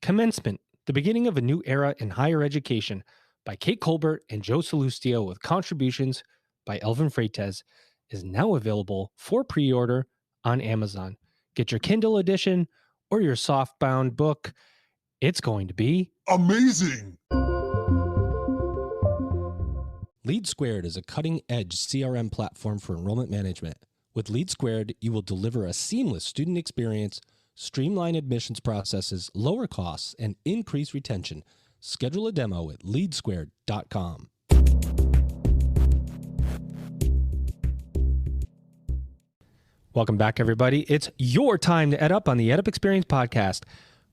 Commencement, the beginning of a new era in higher education by Kate Colbert and Joe Salustio with contributions by Elvin Freites is now available for pre-order on Amazon. Get your Kindle edition or your softbound book. It's going to be amazing. Lead Squared is a cutting-edge CRM platform for enrollment management. With Lead Squared, you will deliver a seamless student experience, streamline admissions processes, lower costs, and increase retention. Schedule a demo at leadsquared.com. Welcome back, everybody. It's your time to EdUp on the EdUp Experience podcast,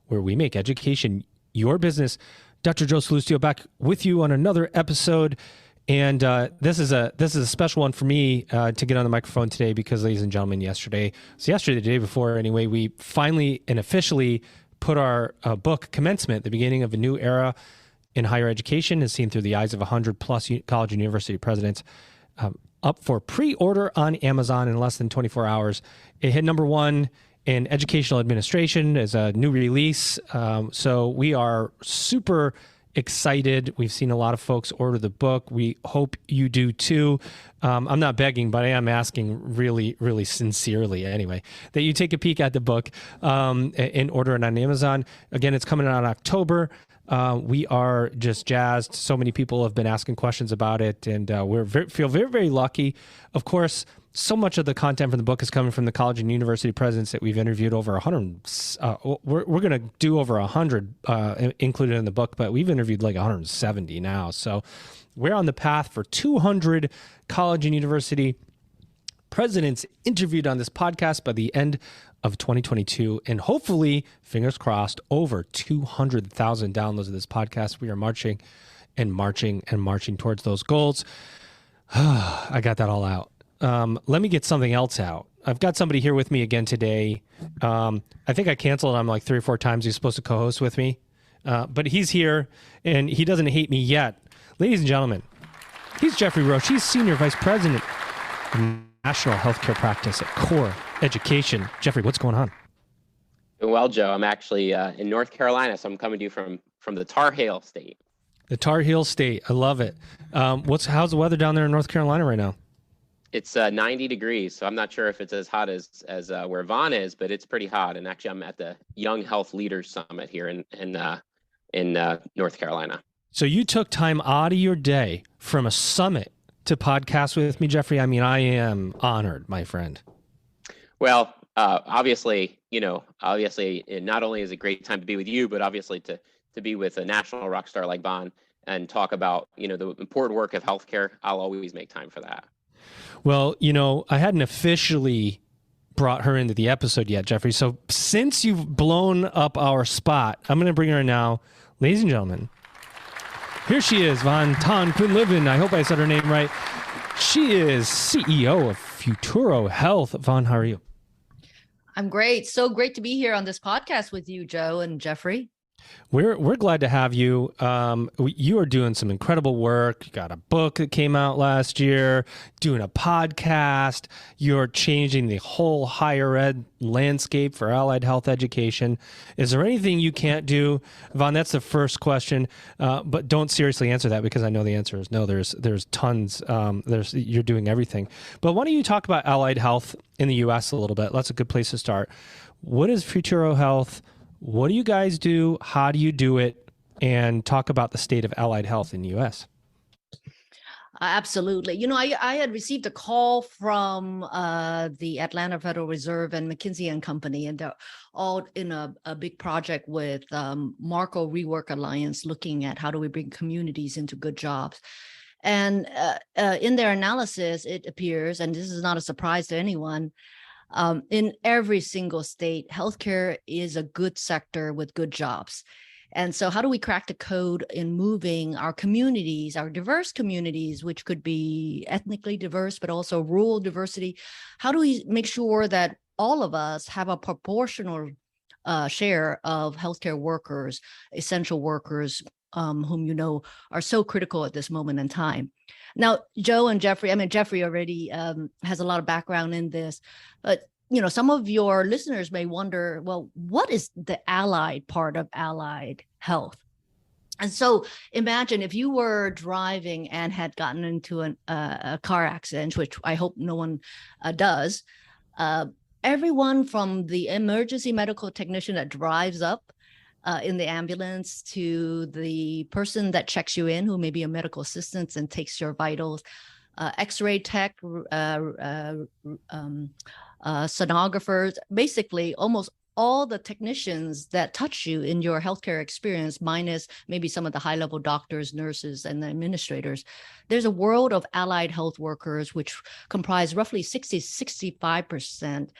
where we make education your business. Dr. Joe Salustio back with you on another episode. And this is a special one for me to get on the microphone today because, ladies and gentlemen, the day before anyway, we finally and officially put our book, Commencement, the beginning of a new era in higher education, as seen through the eyes of 100 plus college and university presidents, up for pre-order on Amazon in less than 24 hours. It hit number one in educational administration as a new release. So we are super excited. We've seen a lot of folks order the book. We hope you do too. I'm not begging, but I am asking really, really sincerely anyway, that you take a peek at the book and order it on Amazon. Again, it's coming out in October. We are just jazzed. So many people have been asking questions about it, and feel very, very lucky. Of course, so much of the content from the book is coming from the college and university presidents that we've interviewed. Over 100. We're going to do over 100 included in the book, but we've interviewed like 170 now. So we're on the path for 200 college and university presidents interviewed on this podcast by the end of 2022. And hopefully, fingers crossed, over 200,000 downloads of this podcast. We are marching and marching and marching towards those goals. I got that all out. Let me get something else out. I've got somebody here with me again today. I think I canceled him like 3 or 4 times. He's supposed to co-host with me. But he's here, and he doesn't hate me yet. Ladies and gentlemen, he's Jeffrey Roche. He's Senior Vice President of National Healthcare Practice at Core Education. Jeffrey, what's going on? Well, Joe, I'm actually in North Carolina, so I'm coming to you from the Tar Heel State. The Tar Heel State. I love it. How's the weather down there in North Carolina right now? It's 90 degrees, so I'm not sure if it's as hot as where Vaughn is, but it's pretty hot. And actually, I'm at the Young Health Leaders Summit here in North Carolina. So you took time out of your day from a summit to podcast with me, Jeffrey. I mean, I am honored, my friend. Well, obviously, not only is it a great time to be with you, but obviously to be with a national rock star like Vaughn and talk about, the important work of healthcare. I'll always make time for that. Well, I hadn't officially brought her into the episode yet, Jeffrey. So since you've blown up our spot, I'm going to bring her now. Ladies and gentlemen, here she is, Ton-Quinlivan. I hope I said her name right. She is CEO of Futuro Health. Vaughn, how are you? I'm great. So great to be here on this podcast with you, Joe and Jeffrey. We're glad to have you. You are doing some incredible work. You got a book that came out last year, doing a podcast. You're changing the whole higher ed landscape for allied health education. Is there anything you can't do? Vaughn, that's the first question, but don't seriously answer that because I know the answer is no. There's tons. You're doing everything. But why don't you talk about allied health in the U.S. a little bit? That's a good place to start. What is Futuro Health? What do you guys do? How do you do it? And talk about the state of allied health in the U.S. Absolutely. I had received a call from the Atlanta Federal Reserve and McKinsey & Company, and they're all in a big project with Marco Rework Alliance, looking at how do we bring communities into good jobs. And in their analysis, it appears, and this is not a surprise to anyone, in every single state, healthcare is a good sector with good jobs. And so how do we crack the code in moving our communities, our diverse communities, which could be ethnically diverse, but also rural diversity? How do we make sure that all of us have a proportional share of healthcare workers, essential workers, whom are so critical at this moment in time? Now, Joe and Jeffrey, Jeffrey already has a lot of background in this, but some of your listeners may wonder, well, what is the allied part of allied health? And so imagine if you were driving and had gotten into a car accident, which I hope no one does. Everyone from the emergency medical technician that drives up in the ambulance to the person that checks you in, who may be a medical assistant and takes your vitals, X-ray tech, sonographers, basically almost all the technicians that touch you in your healthcare experience, minus maybe some of the high-level doctors, nurses, and the administrators. There's a world of allied health workers, which comprise roughly 65%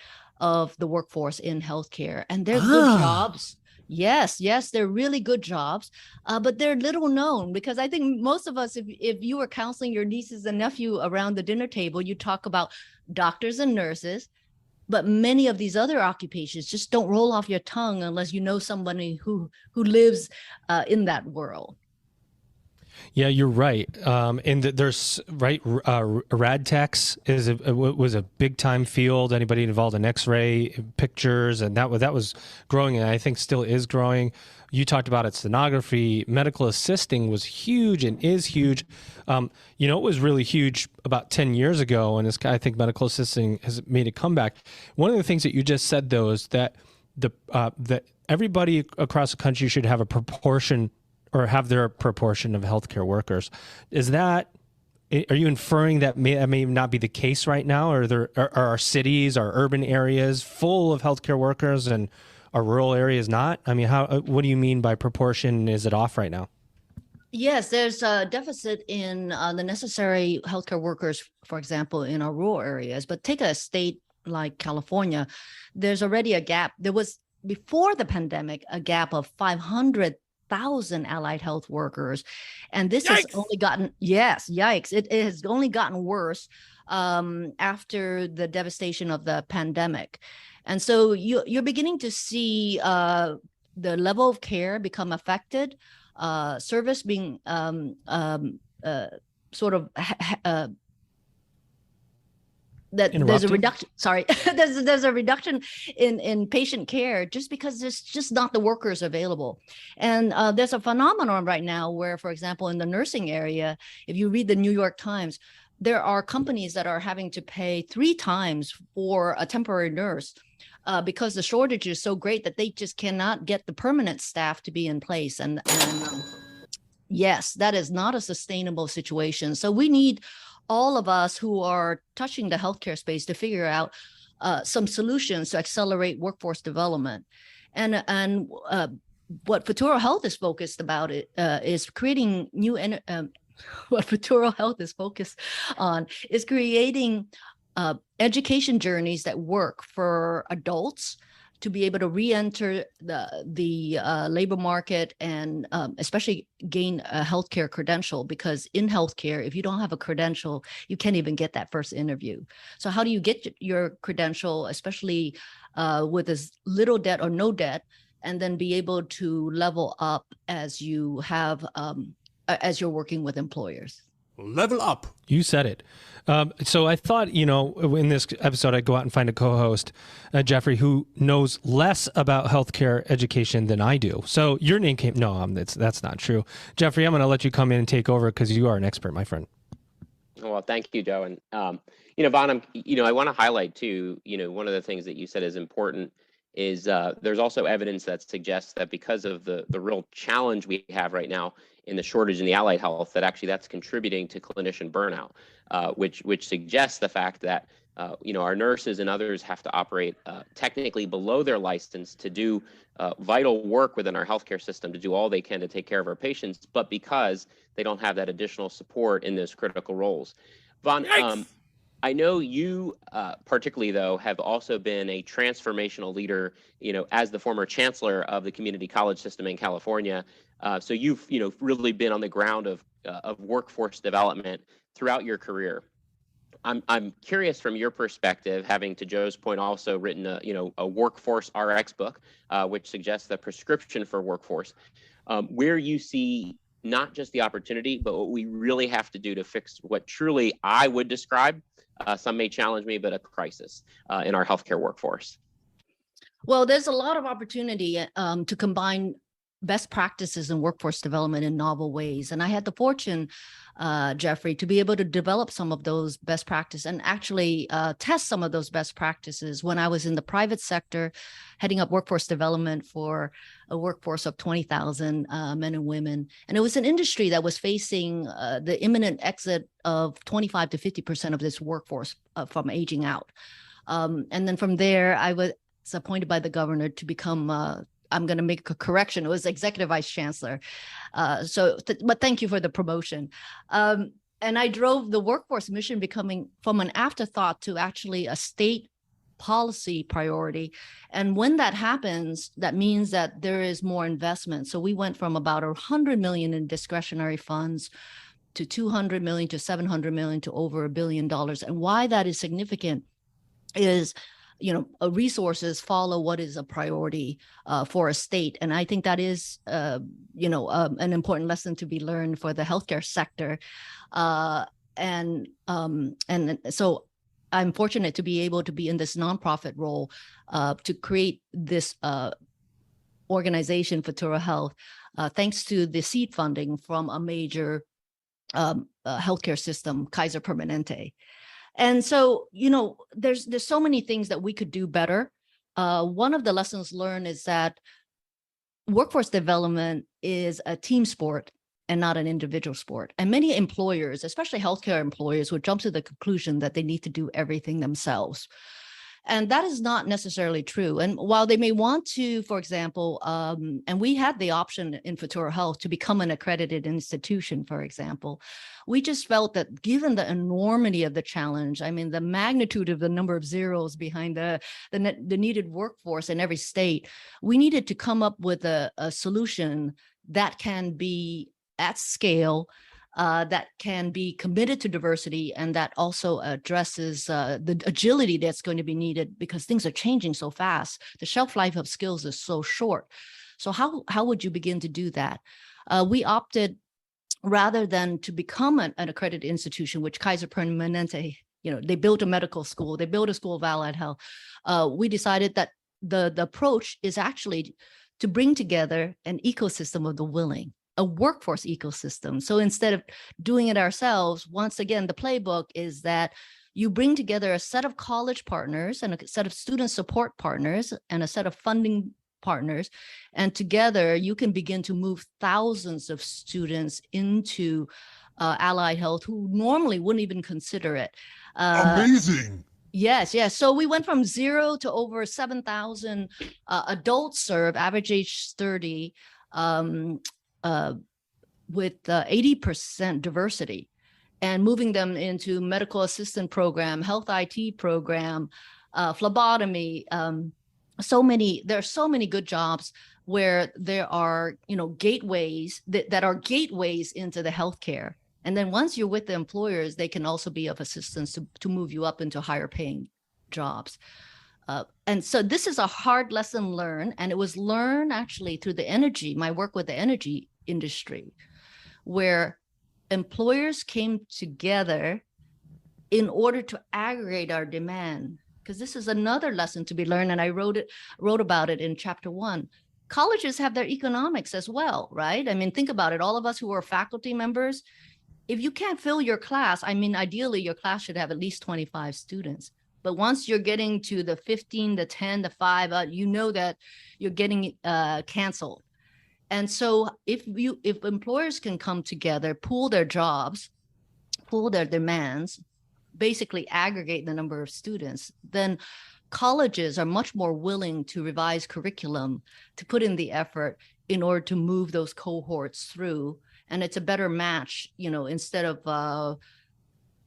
of the workforce in healthcare. And they're good jobs. Yes, they're really good jobs, but they're little known, because I think most of us, if you were counseling your nieces and nephew around the dinner table, you talk about doctors and nurses, but many of these other occupations just don't roll off your tongue unless you know somebody who lives in that world. Yeah, you're right. And there's rad techs was a big time field. Anybody involved in X-ray pictures, and that was growing, and I think still is growing. You talked about it, sonography, medical assisting was huge and is huge. It was really huge about 10 years ago, and I think medical assisting has made a comeback. One of the things that you just said, though, is that that everybody across the country should have a proportion, or have their proportion, of healthcare workers. Are you inferring that may not be the case right now? Or are our cities, our urban areas full of healthcare workers and our rural areas not? I mean, what do you mean by proportion? Is it off right now? Yes, there's a deficit in the necessary healthcare workers, for example, in our rural areas. But take a state like California, there's already a gap. There was, before the pandemic, a gap of 500,000 allied health workers. And this has only gotten, yikes. It has only gotten worse after the devastation of the pandemic. And so you're beginning to see the level of care become affected, service being sort of that there's a reduction. Sorry, there's a reduction in patient care just because there's just not the workers available. And there's a phenomenon right now where, for example, in the nursing area, if you read the New York Times, there are companies that are having to pay 3 times for a temporary nurse because the shortage is so great that they just cannot get the permanent staff to be in place. And yes, that is not a sustainable situation. So we need all of us who are touching the healthcare space to figure out some solutions to accelerate workforce development. And what Futuro Health is focused about is creating new what Futuro Health is focused on is creating education journeys that work for adults to be able to re-enter the labor market and especially gain a healthcare credential, because in healthcare, if you don't have a credential, you can't even get that first interview. So how do you get your credential, especially with as little debt or no debt, and then be able to level up as you have as you're working with employers? Level up. You said it. So I thought, in this episode, I'd go out and find a co-host, Jeffrey, who knows less about healthcare education than I do. So your name came. No, that's not true. Jeffrey, I'm going to let you come in and take over because you are an expert, my friend. Well, thank you, Joe. And, Vaughn, I want to highlight too, one of the things that you said is important is there's also evidence that suggests that because of the real challenge we have right now in the shortage in the allied health, that actually that's contributing to clinician burnout, which suggests the fact that our nurses and others have to operate technically below their license to do vital work within our healthcare system, to do all they can to take care of our patients, but because they don't have that additional support in those critical roles. Vaughn, I know you particularly, though, have also been a transformational leader, as the former chancellor of the community college system in California. So you've, really been on the ground of workforce development throughout your career. I'm curious from your perspective, having, to Joe's point, also written a workforce RX book, which suggests the prescription for workforce, where you see not just the opportunity, but what we really have to do to fix what truly I would describe, some may challenge me, but a crisis in our healthcare workforce. Well, there's a lot of opportunity to combine best practices in workforce development in novel ways. And I had the fortune, Jeffrey, to be able to develop some of those best practices and actually test some of those best practices when I was in the private sector, heading up workforce development for a workforce of 20,000 men and women. And it was an industry that was facing the imminent exit of 25 to 50% of this workforce from aging out. And then from there, I was appointed by the governor to become I'm going to make a correction. It was executive vice chancellor. But thank you for the promotion. And I drove the workforce mission becoming from an afterthought to actually a state policy priority. And when that happens, that means that there is more investment. So we went from about 100 million in discretionary funds to 200 million to 700 million to over $1 billion. And why that is significant is resources follow what is a priority for a state. And I think that is, an important lesson to be learned for the healthcare sector. And so I'm fortunate to be able to be in this nonprofit role to create this organization, Futuro Health, thanks to the seed funding from a major healthcare system, Kaiser Permanente. And so, there's so many things that we could do better. One of the lessons learned is that workforce development is a team sport and not an individual sport. And many employers, especially healthcare employers, would jump to the conclusion that they need to do everything themselves. And that is not necessarily true. And while they may want to, for example, and we had the option in Futuro Health to become an accredited institution, for example, we just felt that given the enormity of the challenge, the magnitude of the number of zeros behind the needed workforce in every state, we needed to come up with a solution that can be at scale, that can be committed to diversity, and that also addresses the agility that's going to be needed because things are changing so fast. The shelf life of skills is so short. So how would you begin to do that? We opted, rather than to become an accredited institution, which Kaiser Permanente, they built a medical school, they built a school of allied health. We decided that the approach is actually to bring together an ecosystem of the willing, a workforce ecosystem. So instead of doing it ourselves, once again, the playbook is that you bring together a set of college partners and a set of student support partners and a set of funding partners. And together you can begin to move thousands of students into allied health who normally wouldn't even consider it. Amazing. Yes. So we went from 0 to over 7,000 adults served, average age 30, with 80% diversity, and moving them into medical assistant program, health IT program, phlebotomy. There are so many good jobs where there are, gateways that are gateways into the healthcare. And then once you're with the employers, they can also be of assistance to move you up into higher paying jobs. And so this is a hard lesson learned, and it was learned actually through my work with the energy industry, where employers came together in order to aggregate our demand. Because this is another lesson to be learned, and I wrote about it in chapter 1. Colleges have their economics as well, right? Think about it. All of us who are faculty members, if you can't fill your class, ideally your class should have at least 25 students. But once you're getting to the 15, the 10, the 5, you know that you're getting canceled. And so if employers can come together, pool their jobs, pool their demands, basically aggregate the number of students, then colleges are much more willing to revise curriculum, to put in the effort in order to move those cohorts through. And it's a better match, instead of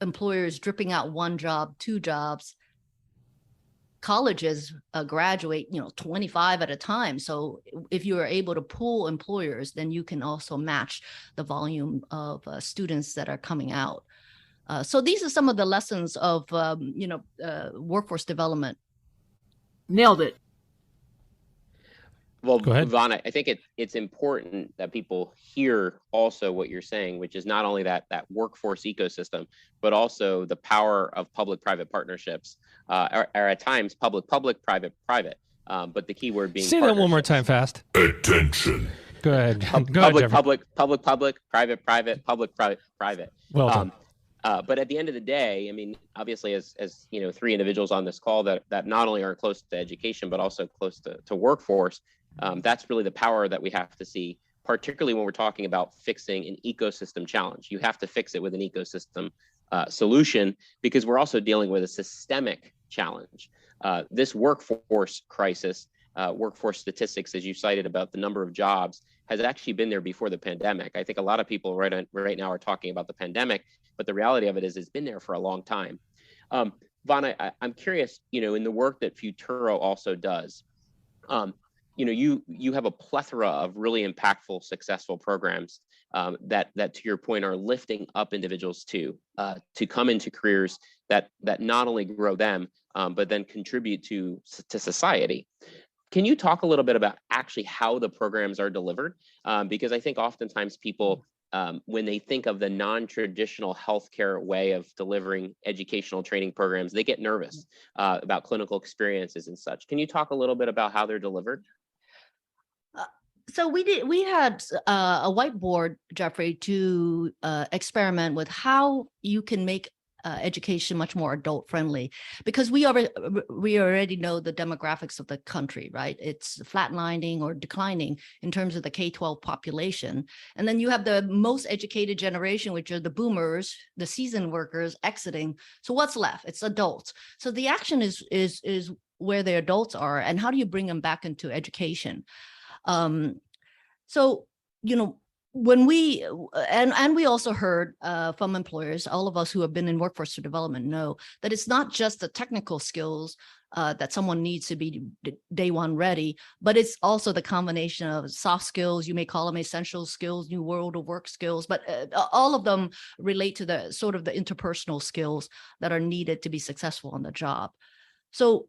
employers dripping out 1 job, 2 jobs. Colleges graduate, 25 at a time. So if you are able to pool employers, then you can also match the volume of students that are coming out. So these are some of the lessons of, workforce development. Nailed it. Well, Go ahead. Vaughn, I think it's important that people hear also what you're saying, which is not only that workforce ecosystem, but also the power of public-private partnerships, or at times public-public, private-private. But the key word being Say that one more time partnerships. fast. Attention. Go ahead. Go ahead, Public, Jeffrey. public, private, public, private. Well done. But at the end of the day, I mean, obviously, as you know, three individuals on this call that not only are close to education, but also close to workforce, that's really the power that we have to see, particularly when we're talking about fixing an ecosystem challenge. You have to fix it with an ecosystem solution, because we're also dealing with a systemic challenge. This workforce crisis, workforce statistics, as you cited about the number of jobs, has actually been there before the pandemic. I think a lot of people right now are talking about the pandemic, but the reality of it is it's been there for a long time. Vaughn, I'm curious, you know, in the work that Futuro also does, you know, you have a plethora of really impactful, successful programs that to your point are lifting up individuals to come into careers that not only grow them, but then contribute to society. Can you talk a little bit about actually how the programs are delivered? Because I think oftentimes people, when they think of the non-traditional healthcare way of delivering educational training programs, they get nervous about clinical experiences and such. Can you talk a little bit about how they're delivered? So we had a whiteboard, Jeffrey, to experiment with how you can make education much more adult friendly, because we already know the demographics of the country, right? It's flatlining or declining in terms of the K-12 population. And then you have the most educated generation, which are the boomers, the seasoned workers exiting. So what's left? It's adults. So the action is where the adults are, and how do you bring them back into education? So, you know, when we, and we also heard from employers, all of us who have been in workforce development know that it's not just the technical skills that someone needs to be day one ready, but it's also the combination of soft skills, you may call them essential skills, new world of work skills, but all of them relate to the sort of the interpersonal skills that are needed to be successful on the job. So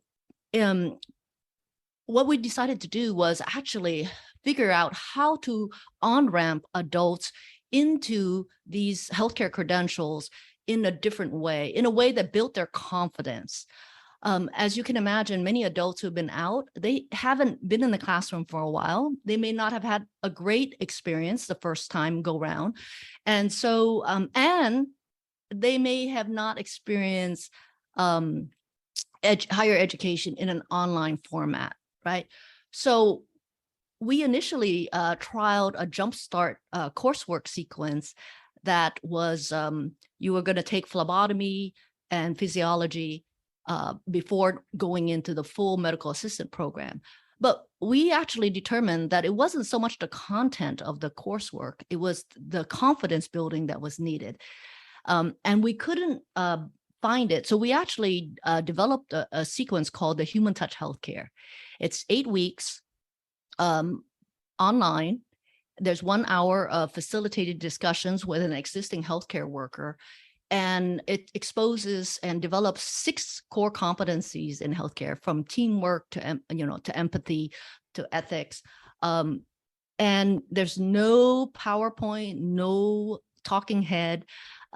what we decided to do was actually figure out how to on-ramp adults into these healthcare credentials in a different way, in a way that built their confidence. As you can imagine, many adults who've been out, they haven't been in the classroom for a while. They may not have had a great experience the first time go round. And so, and they may have not experienced higher education in an online format, right? So we initially trialed a jumpstart coursework sequence that was, you were going to take phlebotomy and physiology before going into the full medical assistant program. But we actually determined that it wasn't so much the content of the coursework, it was the confidence building that was needed. And we couldn't find it. So we actually developed a sequence called the Human Touch Healthcare. It's 8 weeks. Online. There's 1 hour of facilitated discussions with an existing healthcare worker, and it exposes and develops 6 core competencies in healthcare, from teamwork to to empathy to ethics. And there's no PowerPoint, no talking head.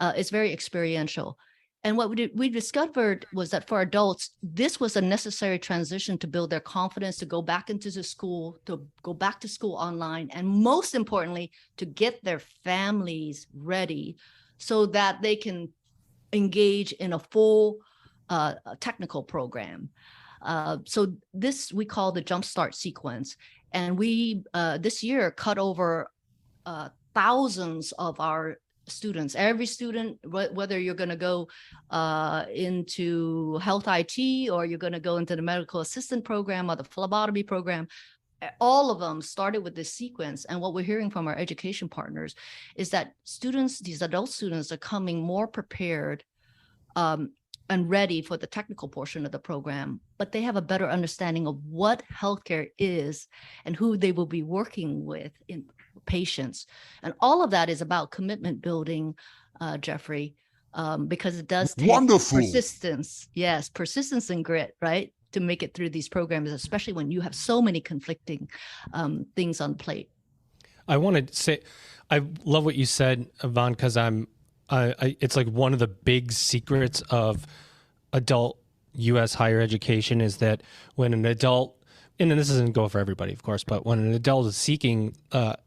It's very experiential. And what we discovered was that for adults, this was a necessary transition to build their confidence, to go back into the school, to go back to school online, and most importantly, to get their families ready so that they can engage in a full technical program. So this we call the Jumpstart sequence. And we, this year, cut over thousands of our students. Every student, whether you're going to go into health IT, or you're going to go into the medical assistant program or the phlebotomy program, all of them started with this sequence. And what we're hearing from our education partners is that students, these adult students, are coming more prepared and ready for the technical portion of the program, but they have a better understanding of what healthcare is and who they will be working with in patients. And all of that is about commitment building, Jeffrey, because it does take Wonderful. persistence. Yes, persistence and grit, right? to make it through these programs, especially when you have so many conflicting things on plate. I want to say, I love what you said, Yvonne, because it's like one of the big secrets of adult U.S. higher education is that when an adult, and this doesn't go for everybody, of course, but when an adult is seeking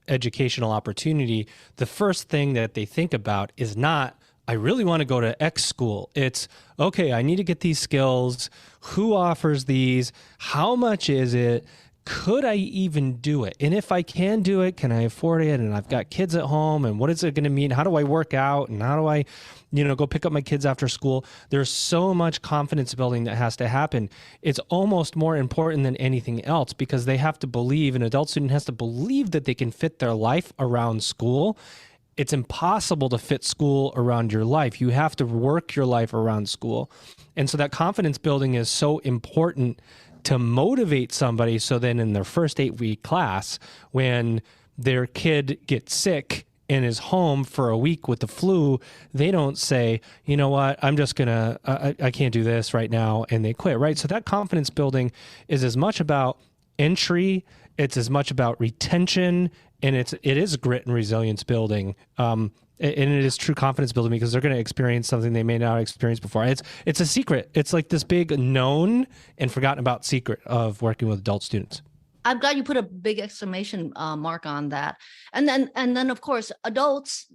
educational opportunity, the first thing that they think about is not, I really want to go to X school. It's, okay, I need to get these skills. Who offers these? How much is it? Could I even do it? And if I can do it, can I afford it? And I've got kids at home, and what is it going to mean? How do I work out? And how do I, go pick up my kids after school? There's so much confidence building that has to happen. It's almost more important than anything else because they have to believe, an adult student has to believe that they can fit their life around school. It's impossible to fit school around your life. You have to work your life around school. And so that confidence building is so important to motivate somebody, so then in their first 8-week class, when their kid gets sick and is home for a week with the flu, they don't say, you know what, I'm just gonna, I can't do this right now, and they quit, right? So that confidence building is as much about entry, it's as much about retention, and it is grit and resilience building. And it is true confidence building because they're going to experience something they may not have experienced before. It's a secret. It's like this big known and forgotten about secret of working with adult students. I'm glad you put a big exclamation mark on that. And then of course, adults,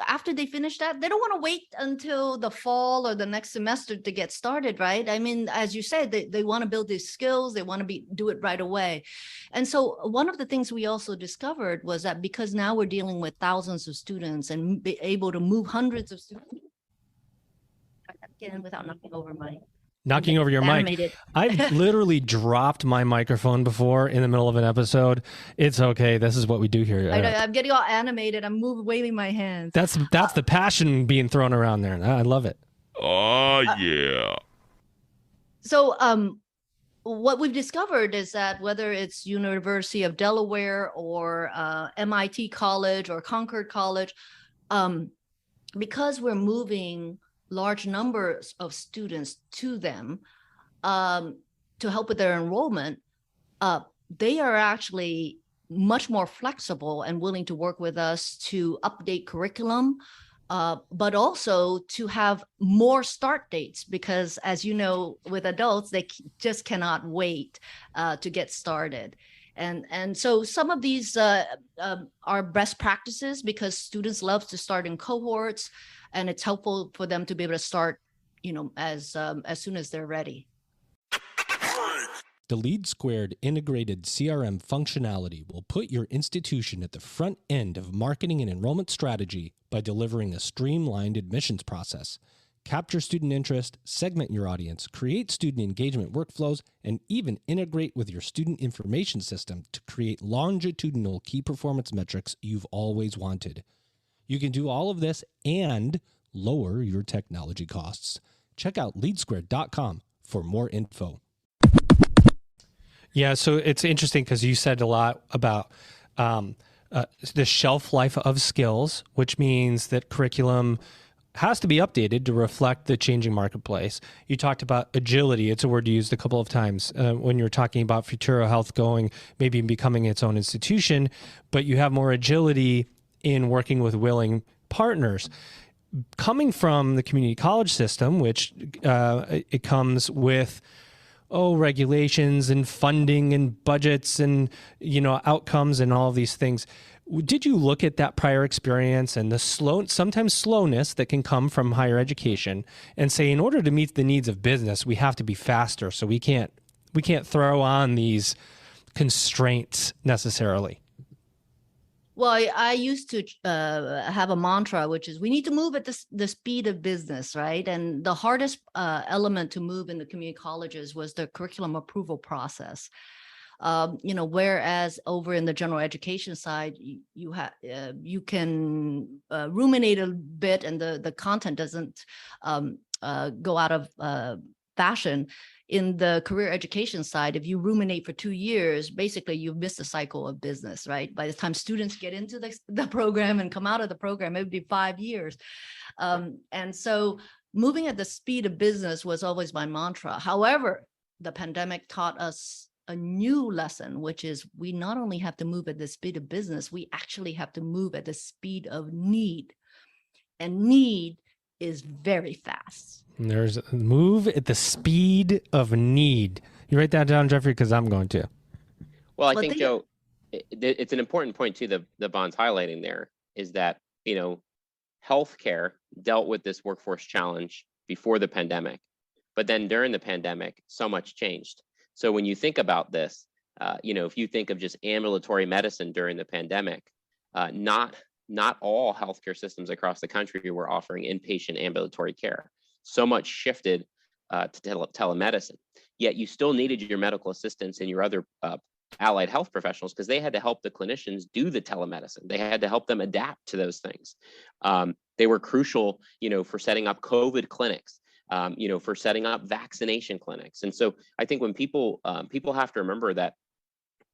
after they finish that, they don't want to wait until the fall or the next semester to get started, right? I mean, as you said, they want to build these skills, they want to do it right away. And so one of the things we also discovered was that because now we're dealing with thousands of students and be able to move hundreds of students, get in without knocking over Knocking over your mic. I've literally dropped my microphone before in the middle of an episode. It's okay. This is what we do here. I know, I'm getting all animated. I'm waving my hands. That's the passion being thrown around there. I love it. Oh, yeah. So what we've discovered is that whether it's University of Delaware or MIT College or Concord College, because we're moving large numbers of students to them to help with their enrollment, they are actually much more flexible and willing to work with us to update curriculum, but also to have more start dates because, as you know, with adults, they just cannot wait to get started. And so some of these are best practices because students love to start in cohorts, and it's helpful for them to be able to start, as soon as they're ready. The Lead Squared integrated CRM functionality will put your institution at the front end of marketing and enrollment strategy by delivering a streamlined admissions process. Capture student interest, segment your audience, create student engagement workflows, and even integrate with your student information system to create longitudinal key performance metrics you've always wanted. You can do all of this and lower your technology costs. Check out leadsquared.com for more info. Yeah, so it's interesting because you said a lot about the shelf life of skills, which means that curriculum has to be updated to reflect the changing marketplace. You talked about agility. It's a word you used a couple of times when you were talking about Futuro Health maybe becoming its own institution, but you have more agility in working with willing partners. Coming from the community college system, which it comes with regulations and funding and budgets and outcomes and all of these things. Did you look at that prior experience and the sometimes slowness that can come from higher education and say, in order to meet the needs of business, we have to be faster, so we can't throw on these constraints necessarily? Well, I used to have a mantra, which is we need to move at the speed of business, right? And the hardest element to move in the community colleges was the curriculum approval process. Whereas over in the general education side, you can ruminate a bit, and the content doesn't go out of fashion. In the career education side, if you ruminate for 2 years, basically you've missed a cycle of business, right? By the time students get into the program and come out of the program, it would be 5 years. And so moving at the speed of business was always my mantra. However, the pandemic taught us a new lesson, which is we not only have to move at the speed of business, we actually have to move at the speed of need. And need is very fast. And there's move at the speed of need. You write that down, Jeffrey, because I'm going to. Well, I But think, think- Joe, it's an important point too, the Bond's highlighting there, is that, healthcare dealt with this workforce challenge before the pandemic, but then during the pandemic, so much changed. So when you think about this, if you think of just ambulatory medicine during the pandemic, not all healthcare systems across the country were offering inpatient ambulatory care. So much shifted to telemedicine. Yet you still needed your medical assistants and your other allied health professionals, because they had to help the clinicians do the telemedicine. They had to help them adapt to those things. They were crucial, for setting up COVID clinics, for setting up vaccination clinics. And so I think when people have to remember that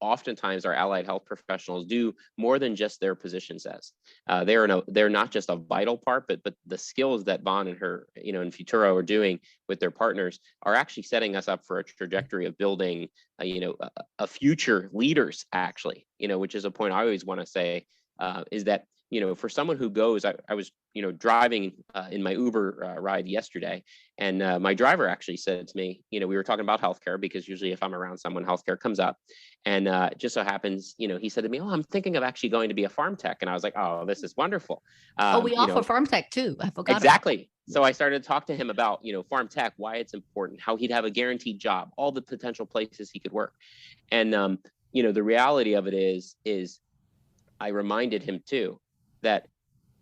oftentimes our allied health professionals do more than just their position says. They're not just a vital part, but the skills that Bond and her, and Futuro are doing with their partners are actually setting us up for a trajectory of building, a future leaders, actually, which is a point I always want to say, is that, for someone who goes, I was, driving in my Uber ride yesterday, and my driver actually said to me, we were talking about healthcare, because usually if I'm around someone, healthcare comes up. And just so happens, he said to me, "Oh, I'm thinking of actually going to be a farm tech." And I was like, "Oh, this is wonderful." we offer farm tech too. I forgot. Exactly. So I started to talk to him about, farm tech, why it's important, how he'd have a guaranteed job, all the potential places he could work. And, the reality of it is I reminded him too, that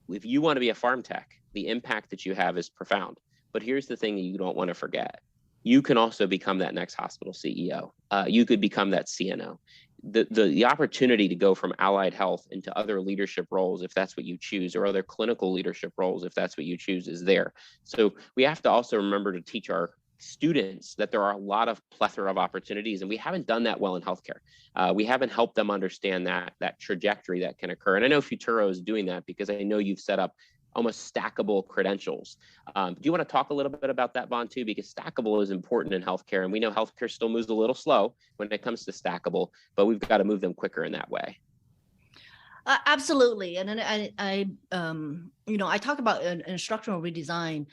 if you want to be a farm tech, the impact that you have is profound. But here's the thing that you don't want to forget. You can also become that next hospital CEO. You could become that CNO. The opportunity to go from allied health into other leadership roles, if that's what you choose, or other clinical leadership roles, if that's what you choose, is there. So we have to also remember to teach our students that there are a lot of plethora of opportunities, and we haven't done that well in healthcare. We haven't helped them understand that trajectory that can occur. And I know Futuro is doing that, because I know you've set up almost stackable credentials. Do you want to talk a little bit about that, Bond, too? Because stackable is important in healthcare, and we know healthcare still moves a little slow when it comes to stackable, but we've got to move them quicker in that way. Absolutely. And then I talk about an instructional redesign.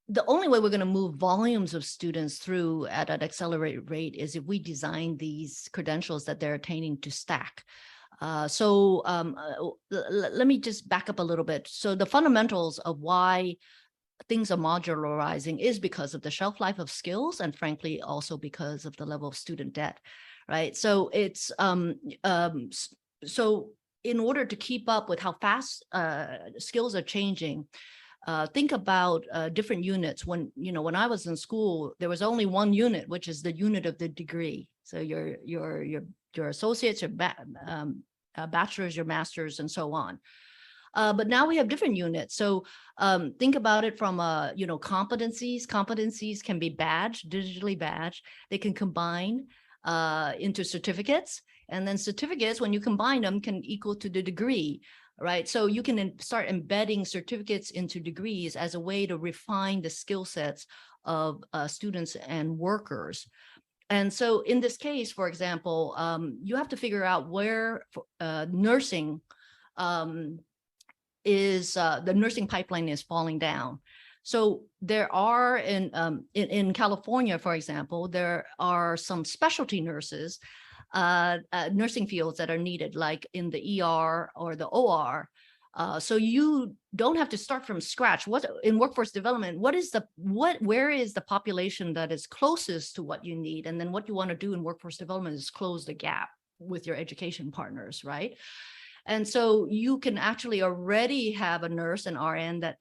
The only way we're going to move volumes of students through at an accelerated rate is if we design these credentials that they're attaining to stack. Let me just back up a little bit. So the fundamentals of why things are modularizing is because of the shelf life of skills, and frankly, also because of the level of student debt, right? So it's so in order to keep up with how fast skills are changing, think about different units. When I was in school, there was only one unit, which is the unit of the degree. So your associates, your bachelor's, your master's, and so on. But now we have different units. So think about it from competencies. Competencies can be badged, digitally badged. They can combine into certificates, and then certificates, when you combine them, can equal to the degree. Right. So you can start embedding certificates into degrees as a way to refine the skill sets of students and workers. And so in this case, for example, you have to figure out where nursing is, the nursing pipeline is falling down. So there are in California, for example, there are some specialty nurses, nursing fields that are needed, like in the ER or the OR. So you don't have to start from scratch. What in workforce development, where is the population that is closest to what you need? And then what you want to do in workforce development is close the gap with your education partners, right? And so you can actually already have a nurse and RN that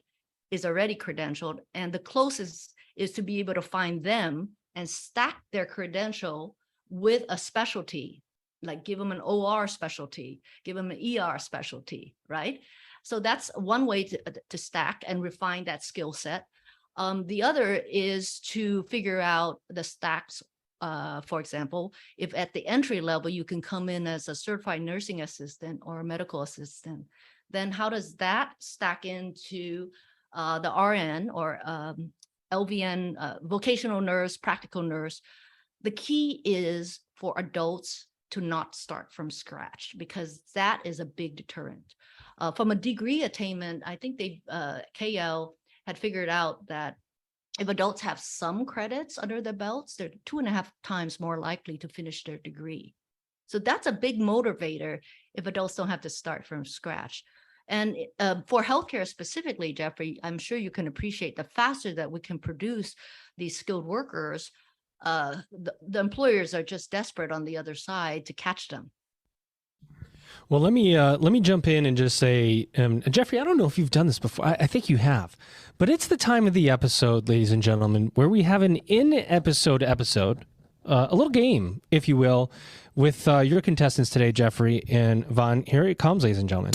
is already credentialed, and the closest is to be able to find them and stack their credential with a specialty, like give them an OR specialty, give them an ER specialty, right? So that's one way to stack and refine that skill set. The other is to figure out the stacks. For example, if at the entry level, you can come in as a certified nursing assistant or a medical assistant, then how does that stack into the RN or LVN, vocational nurse, practical nurse? the key is for adults to not start from scratch, because that is a big deterrent. From a degree attainment, I think KL had figured out that if adults have some credits under their belts, they're 2.5 times more likely to finish their degree. So that's a big motivator if adults don't have to start from scratch. And for healthcare specifically, Jeffrey, I'm sure you can appreciate the faster that we can produce these skilled workers, the employers are just desperate on the other side to catch them. Well, let me jump in and just say, Jeffrey, I don't know if you've done this before. I think you have, but it's the time of the episode, ladies and gentlemen, where we have an in-episode a little game, if you will, with your contestants today, Jeffrey and Vaughn. Here it comes, ladies and gentlemen.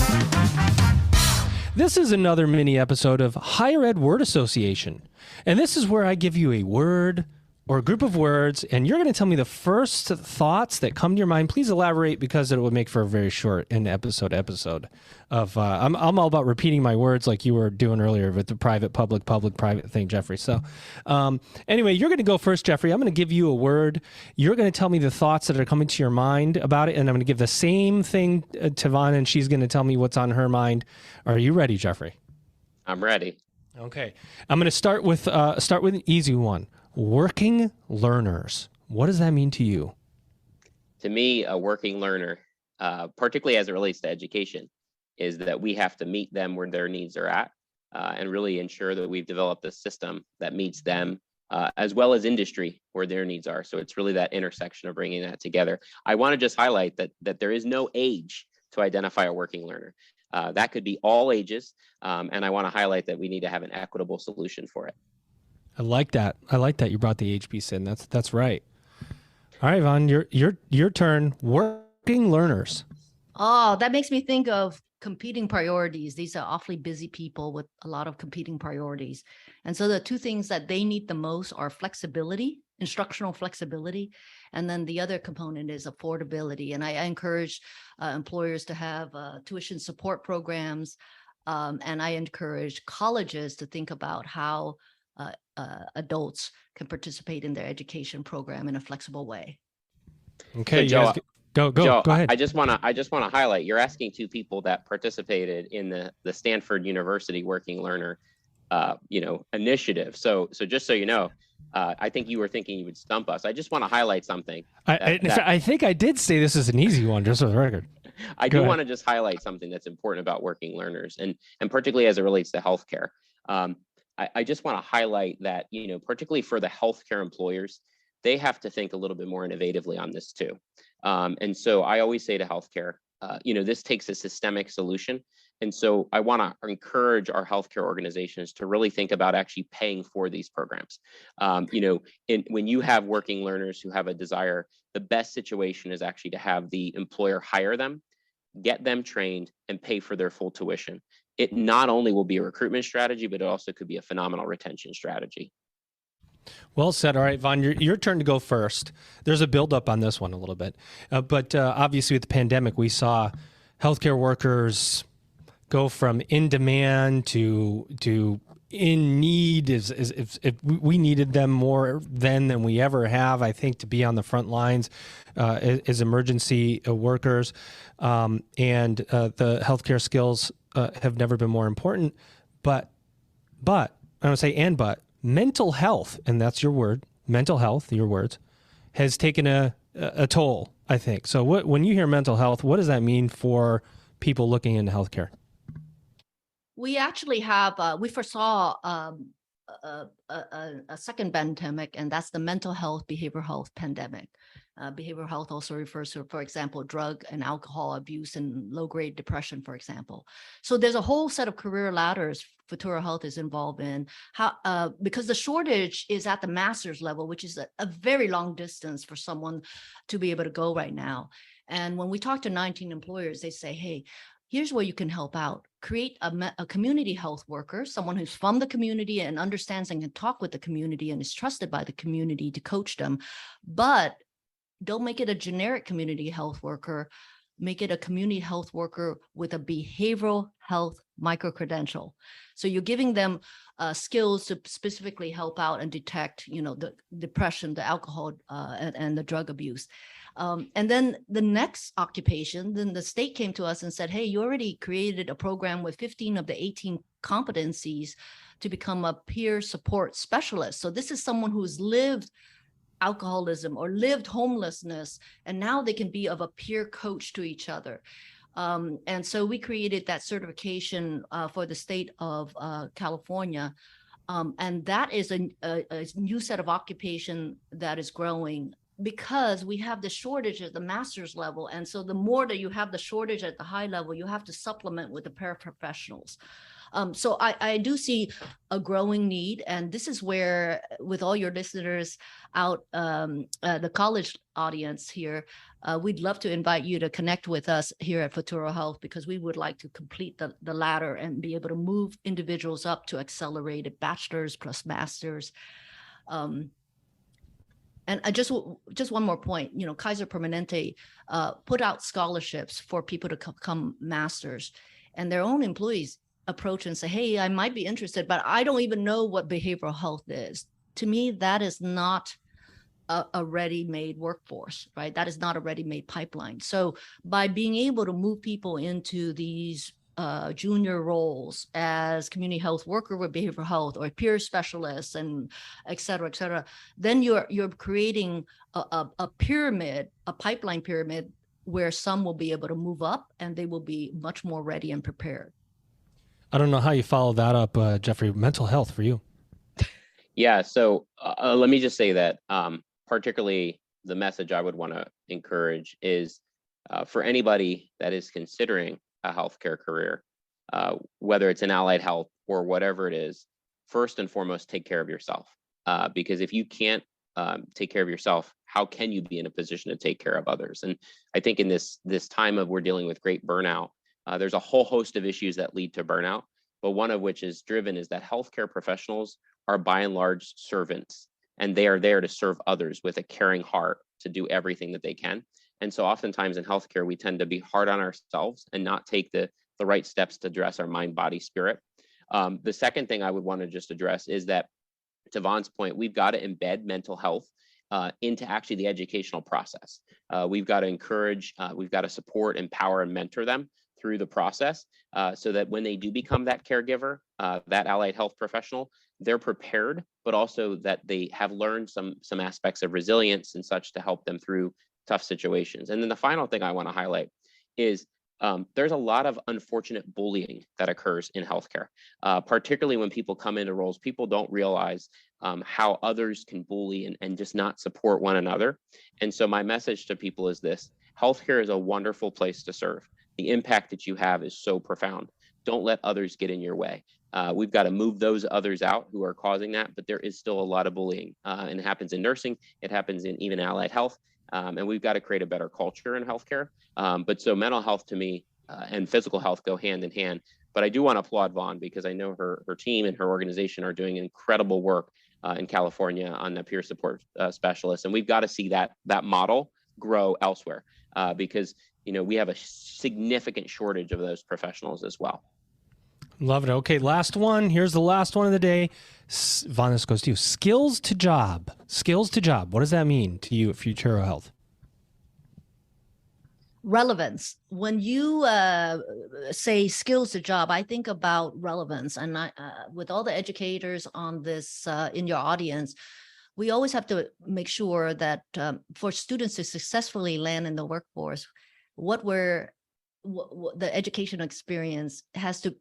This is another mini episode of Higher Ed Word Association, and this is where I give you a word or a group of words, and you're going to tell me the first thoughts that come to your mind. Please elaborate, because it would make for a very short episode of, I'm all about repeating my words like you were doing earlier with the private, public, private thing, Jeffrey. So anyway, you're going to go first, Jeffrey. I'm going to give you a word. You're going to tell me the thoughts that are coming to your mind about it, and I'm going to give the same thing to Vaughn, and she's going to tell me what's on her mind. Are you ready, Jeffrey? I'm ready. Okay. I'm going to start with an easy one. Working learners. What does that mean to you? To me, a working learner, particularly as it relates to education, is that we have to meet them where their needs are at, and really ensure that we've developed a system that meets them, as well as industry where their needs are. So it's really that intersection of bringing that together. I want to just highlight that there is no age to identify a working learner. That could be all ages, and I want to highlight that we need to have an equitable solution for it. I like that. You brought the age piece in. That's right. All right, Vaughn, your turn. Working learners. Oh, that makes me think of competing priorities. These are awfully busy people with a lot of competing priorities. And so the two things that they need the most are flexibility, instructional flexibility, and then the other component is affordability. And I encourage employers to have tuition support programs, and I encourage colleges to think about how adults can participate in their education program in a flexible way. So Okay, Joe, go ahead. I just want to highlight, you're asking two people that participated in the Stanford University Working Learner initiative. So just so you know, I think you were thinking you would stump us. I just want to highlight something. I think I did say this is an easy one, just for the record. I do want to just highlight something that's important about working learners, and particularly as it relates to healthcare. I just want to highlight that, particularly for the healthcare employers, they have to think a little bit more innovatively on this too. And so I always say to healthcare, this takes a systemic solution. And so I want to encourage our healthcare organizations to really think about actually paying for these programs. When you have working learners who have a desire, the best situation is actually to have the employer hire them, get them trained, and pay for their full tuition. It not only will be a recruitment strategy, but it also could be a phenomenal retention strategy. Well said. All right, Vaughn, your turn to go first. There's a buildup on this one a little bit. But obviously with the pandemic, we saw healthcare workers go from in demand to in need. If we needed them more then than we ever have, I think, to be on the front lines as emergency workers. And the healthcare skills have never been more important. But I don't say but mental health, and that's your word, mental health, your words, has taken a toll, I think. So when you hear mental health, what does that mean for people looking into healthcare? We actually have, we foresaw a second pandemic, and that's the mental health, behavioral health pandemic. Behavioral health also refers to, for example, drug and alcohol abuse and low-grade depression, for example. So there's a whole set of career ladders Futuro Health is involved in, because the shortage is at the master's level, which is a very long distance for someone to be able to go right now. And when we talk to 19 employers, they say, hey, here's where you can help out. Create a community health worker, someone who's from the community and understands and can talk with the community and is trusted by the community to coach them. But don't make it a generic community health worker. make it a community health worker with a behavioral health micro-credential. So you're giving them skills to specifically help out and detect, the depression, the alcohol, and the drug abuse. And then the next occupation, then the state came to us and said, hey, you already created a program with 15 of the 18 competencies to become a peer support specialist. So this is someone who's lived alcoholism or lived homelessness, and now they can be of a peer coach to each other. And so we created that certification for the state of California. And that is a new set of occupation that is growing because we have the shortage at the master's level. And so the more that you have the shortage at the high level, you have to supplement with the paraprofessionals. So I do see a growing need. And this is where, with all your listeners out, the college audience here, we'd love to invite you to connect with us here at Futuro Health, because we would like to complete the ladder and be able to move individuals up to accelerated bachelor's plus master's. And I just one more point, Kaiser Permanente put out scholarships for people to become masters, and their own employees approach and say, hey, I might be interested, but I don't even know what behavioral health is. To me, that is not a ready-made workforce, right? That is not a ready-made pipeline. So by being able to move people into these junior roles as community health worker with behavioral health or peer specialists and et cetera, then you're creating a pyramid, a pipeline pyramid, where some will be able to move up and they will be much more ready and prepared. I don't know how you follow that up, Jeffrey. Mental health for you. Yeah. So let me just say that particularly the message I would want to encourage is for anybody that is considering a healthcare career, whether it's in allied health or whatever it is, first and foremost, take care of yourself. Because if you can't take care of yourself, how can you be in a position to take care of others? And I think in this time of we're dealing with great burnout, there's a whole host of issues that lead to burnout, but one of which is that healthcare professionals are by and large servants, and they are there to serve others with a caring heart to do everything that they can. And so oftentimes in healthcare, we tend to be hard on ourselves and not take the right steps to address our mind, body, spirit. The second thing I would want to just address is that, to Vaughn's point, we've got to embed mental health into actually the educational process. We've got to encourage, we've got to support, empower, and mentor them through the process so that when they do become that caregiver, that allied health professional, they're prepared, but also that they have learned some aspects of resilience and such to help them through tough situations. And then the final thing I want to highlight is there's a lot of unfortunate bullying that occurs in healthcare, particularly when people come into roles. People don't realize how others can bully and just not support one another. And so my message to people is this: healthcare is a wonderful place to serve. The impact that you have is so profound. Don't let others get in your way. We've got to move those others out who are causing that, but there is still a lot of bullying, and it happens in nursing. It happens in even allied health. And we've got to create a better culture in healthcare. But so mental health to me and physical health go hand in hand. But I do want to applaud Vaughn, because I know her team and her organization are doing incredible work in California on the peer support specialists. And we've got to see that model grow elsewhere because we have a significant shortage of those professionals as well. Love it. Okay, last one. Here's the last one of the day. Vaughn, this goes to you. Skills to job. Skills to job. What does that mean to you at Futuro Health? Relevance. When you say skills to job, I think about relevance. And with all the educators on this in your audience, we always have to make sure that for students to successfully land in the workforce, what the educational experience has to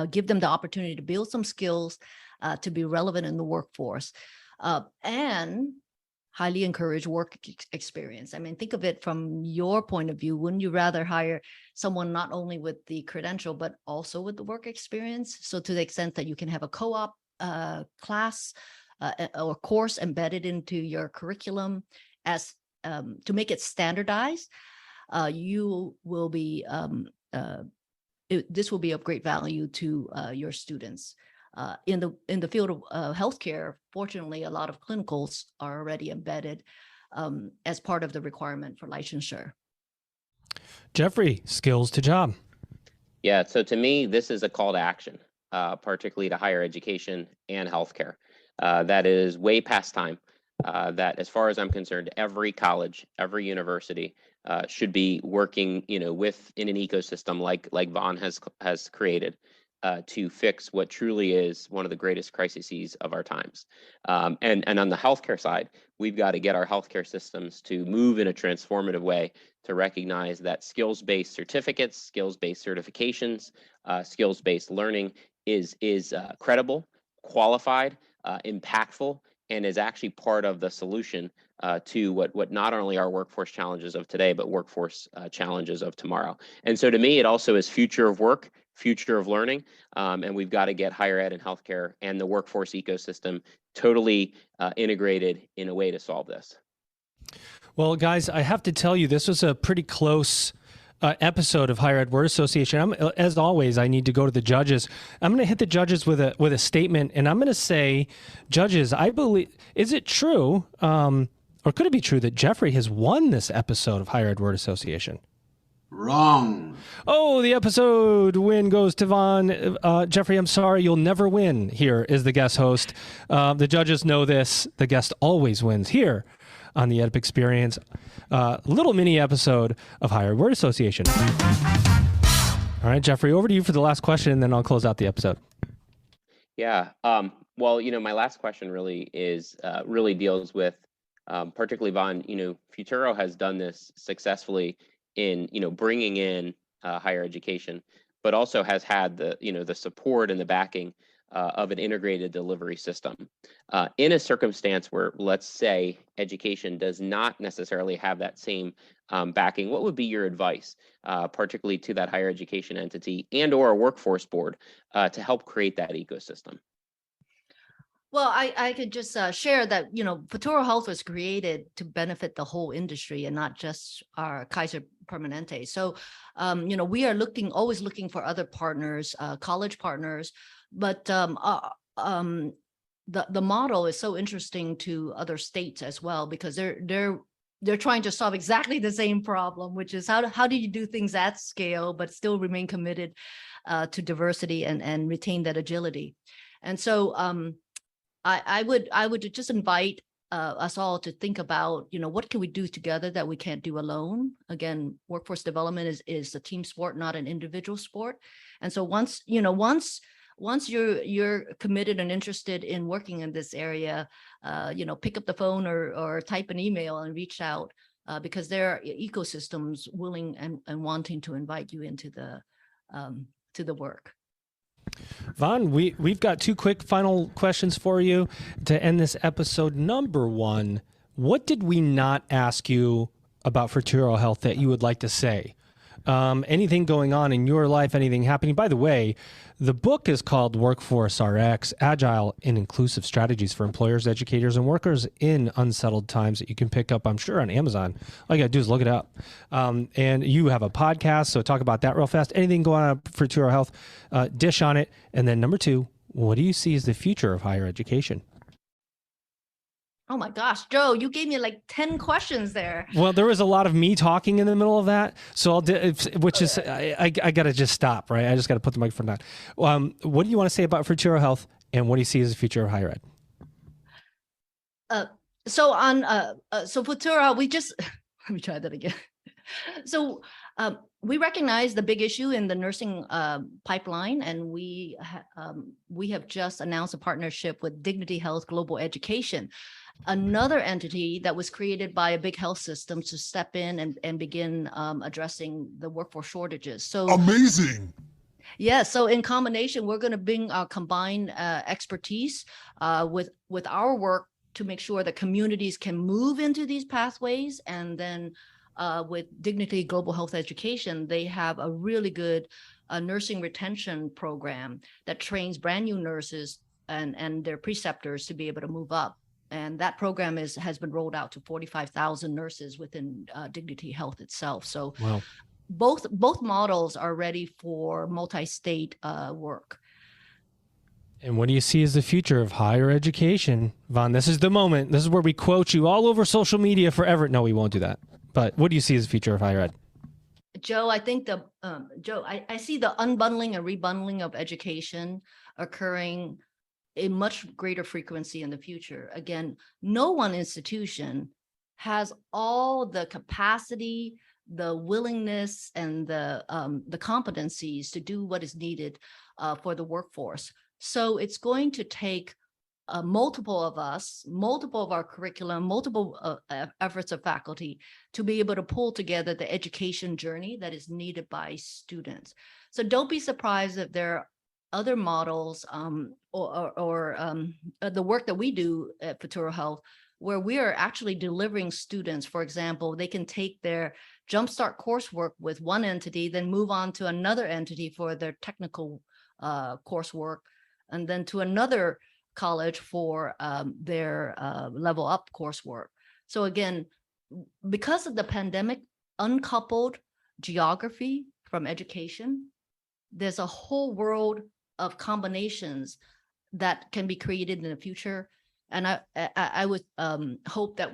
give them the opportunity to build some skills to be relevant in the workforce, and highly encourage work experience. I mean, think of it from your point of view. Wouldn't you rather hire someone not only with the credential, but also with the work experience? So to the extent that you can have a co-op class or course embedded into your curriculum as to make it standardized, you will be this will be of great value to your students. In the field of healthcare, fortunately, a lot of clinicals are already embedded as part of the requirement for licensure. Jeffrey, skills to job. Yeah, so to me, this is a call to action, particularly to higher education and healthcare. That is way past time. That, as far as I'm concerned, every college, every university should be working, within an ecosystem like Vaughn has created to fix what truly is one of the greatest crises of our times. And on the healthcare side, we've got to get our healthcare systems to move in a transformative way to recognize that skills-based certificates, skills-based certifications, skills-based learning is credible, qualified, impactful, and is actually part of the solution to what not only are workforce challenges of today, but workforce challenges of tomorrow. And so to me, it also is future of work, future of learning, and we've got to get higher ed and healthcare and the workforce ecosystem totally integrated in a way to solve this. Well, guys, I have to tell you, this was a pretty close episode of Higher Ed Word Association. As always, I need to go to the judges. I'm going to hit the judges with a statement, and I'm going to say, judges, I believe, is it true, or could it be true that Jeffrey has won this episode of Higher Ed Word Association? Wrong. Oh, the episode win goes to Vaughn. Jeffrey, I'm sorry, you'll never win here as the guest host. The judges know this. The guest always wins here on the EdUp Experience. Little mini episode of Higher Ed Word Association. All right, Jeffrey, over to you for the last question, and then I'll close out the episode. Yeah. Well, my last question really deals with, particularly Vaughn, Futuro has done this successfully in, bringing in higher education, but also has had the support and the backing of an integrated delivery system. In a circumstance where, let's say, education does not necessarily have that same backing, what would be your advice, particularly to that higher education entity and or a workforce board to help create that ecosystem? Well, I could just share that, Futuro Health was created to benefit the whole industry and not just our Kaiser Permanente. So, we are always looking for other partners, college partners, but the model is so interesting to other states as well, because they're trying to solve exactly the same problem, which is how do you do things at scale, but still remain committed to diversity and retain that agility. And so, I would just invite us all to think about, what can we do together that we can't do alone? Again, workforce development is a team sport, not an individual sport. And so once you're committed and interested in working in this area, pick up the phone or type an email and reach out because there are ecosystems willing and wanting to invite you into the work. Vaughn, we've got two quick final questions for you to end this episode. Number one, what did we not ask you about Futuro Health that you would like to say? Anything going on in your life, anything happening? By the way, the book is called Workforce RX, Agile and Inclusive Strategies for Employers, Educators, and Workers in Unsettled Times, that you can pick up, I'm sure, on Amazon. All you got to do is look it up. And you have a podcast, so talk about that real fast. Anything going on for Futuro Health, dish on it. And then number two, what do you see as the future of higher education? Oh my gosh, Joe, you gave me like 10 questions there. Well, there was a lot of me talking in the middle of that. So I got to just stop, right? I just got to put the microphone down. What do you want to say about Futuro Health, and what do you see as the future of higher ed? So Futuro, we just, let me try that again. So we recognize the big issue in the nursing pipeline, and we have just announced a partnership with Dignity Health Global Education, another entity that was created by a big health system to step in and begin addressing the workforce shortages. So amazing. Yeah, so in combination, we're going to bring our combined expertise with our work to make sure that communities can move into these pathways. And then with Dignity Global Health Education, they have a really good nursing retention program that trains brand new nurses and their preceptors to be able to move up. And that program has been rolled out to 45,000 nurses within Dignity Health itself. So wow. Both models are ready for multi-state work. And what do you see as the future of higher education? Vaughn, this is the moment. This is where we quote you all over social media forever. No, we won't do that. But what do you see as the future of higher ed? Joe, I think I see the unbundling and rebundling of education occurring a much greater frequency in the future. Again, no one institution has all the capacity, the willingness, and the competencies to do what is needed for the workforce. So it's going to take multiple of us, multiple of our curriculum, multiple efforts of faculty to be able to pull together the education journey that is needed by students. So don't be surprised if there are other models or the work that we do at Futuro Health, where we are actually delivering students. For example, they can take their Jumpstart coursework with one entity, then move on to another entity for their technical coursework, and then to another college for their level up coursework. So again, because of the pandemic, uncoupled geography from education, there's a whole world of combinations that can be created in the future. And I would hope that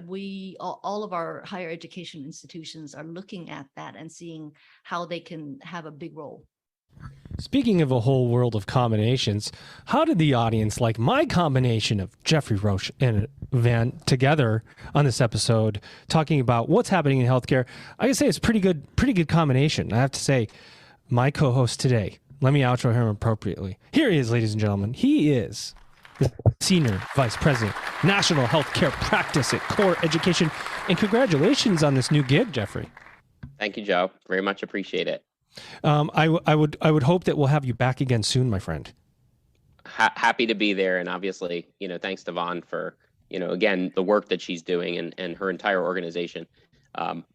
all of our higher education institutions are looking at that and seeing how they can have a big role. Speaking of a whole world of combinations, how did the audience like my combination of Jeffrey Roche and Van together on this episode, talking about what's happening in healthcare? I can say it's pretty good combination. I have to say, my co-host today, let me outro him appropriately. Here he is, ladies and gentlemen. He is the Senior Vice President, National Healthcare Practice at Core Education. And congratulations on this new gig, Jeffrey. Thank you, Joe. Very much appreciate it. I would hope that we'll have you back again soon, my friend. Happy to be there. And obviously, thanks to Vaughn for, again, the work that she's doing and her entire organization. The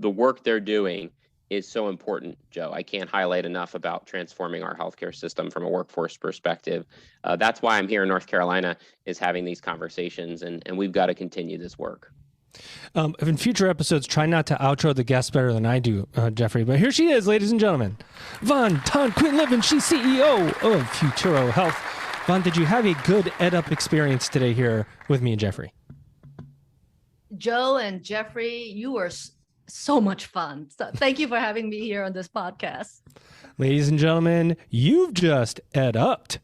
work they're doing is so important, Joe. I can't highlight enough about transforming our healthcare system from a workforce perspective. That's why I'm here in North Carolina, is having these conversations, and we've got to continue this work. In future episodes, try not to outro the guests better than I do, Jeffrey. But here she is, ladies and gentlemen. Ton-Quinlivan, she's CEO of Futuro Health. Vaughn, did you have a good EdUp experience today here with me and Jeffrey? Joe and Jeffrey, you were so much fun. So thank you for having me here on this podcast. Ladies and gentlemen, you've just EdUp'd.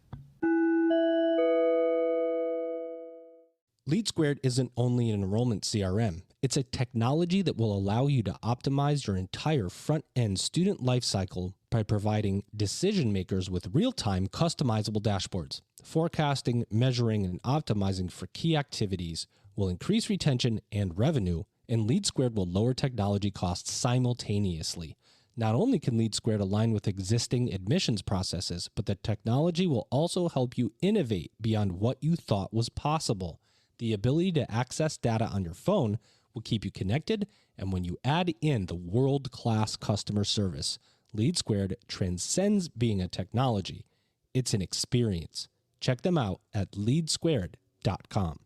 LeadSquared isn't only an enrollment CRM. It's a technology that will allow you to optimize your entire front-end student lifecycle by providing decision makers with real-time customizable dashboards. Forecasting, measuring, and optimizing for key activities will increase retention and revenue, and LeadSquared will lower technology costs simultaneously. Not only can LeadSquared align with existing admissions processes, but the technology will also help you innovate beyond what you thought was possible. The ability to access data on your phone will keep you connected, and when you add in the world-class customer service, LeadSquared transcends being a technology. It's an experience. Check them out at leadsquared.com.